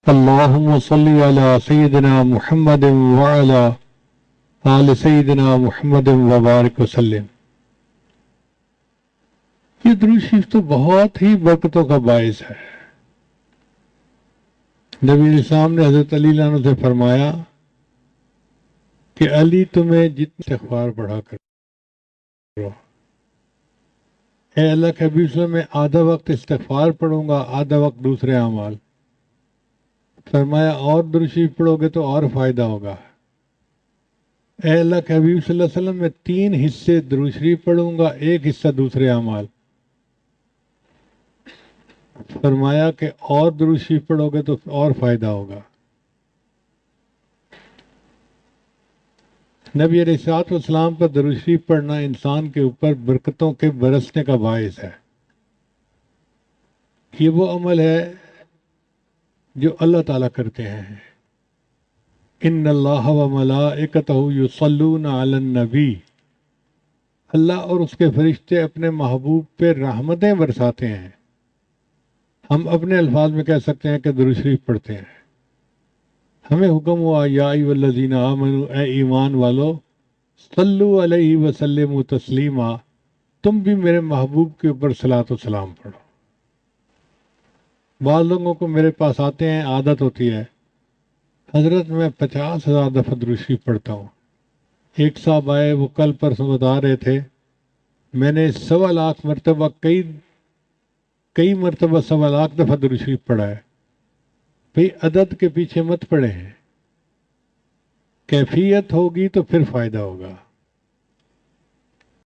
اللهم صل على سيدنا محمد وعلى آل سيدنا محمد وبارک وسلم۔ یہ درود شریف تو بہت ہی برکتوں کا باعث ہے۔ نبی علیہ السلام نے حضرت علی عنہ سے فرمایا کہ علی تمہیں جتنے استغفار پڑھا کرو، اے اللہ کے حبیب صلی اللہ علیہ وسلم، میں آدھا وقت استغفار پڑھوں گا، آدھا وقت دوسرے اعمال۔ فرمایا اور درود شریف پڑھو گے تو اور فائدہ ہوگا۔ اے اللہ کے حبیب صلی اللہ علیہ وسلم، میں 3 حصے درود شریف پڑھوں گا، 1 حصہ دوسرے اعمال۔ فرمایا کہ اور درود شریف پڑھو گے تو اور فائدہ ہوگا۔ نبی علیہ الصلوۃ والسلام پر درود شریف پڑھنا انسان کے اوپر برکتوں کے برسنے کا باعث ہے۔ یہ وہ عمل ہے جو اللہ تعالیٰ کرتے ہیں۔ ان اللہ و ملائکتہ یصلون علی النبی، اللہ اور اس کے فرشتے اپنے محبوب پہ رحمتیں برساتے ہیں۔ ہم اپنے الفاظ میں کہہ سکتے ہیں کہ درود شریف پڑھتے ہیں۔ ہمیں حکم ہوا یا ایھا الذین آمنوا، اے ایمان والو، صلو علیہ وسلموا تسلیما، تم بھی میرے محبوب کے اوپر صلاۃ و سلام پڑھو۔ بعض لوگوں کو میرے پاس آتے ہیں، عادت ہوتی ہے، حضرت میں 50,000 دفعہ درود شریف پڑھتا ہوں۔ ایک صاحب آئے، وہ کل پرسوں بتا رہے تھے، میں نے 1.25 مرتبہ کئی مرتبہ 1.25 دفعہ درود شریف پڑھا ہے۔ بھئی عدد کے پیچھے مت پڑے ہیں، کیفیت ہوگی تو پھر فائدہ ہوگا۔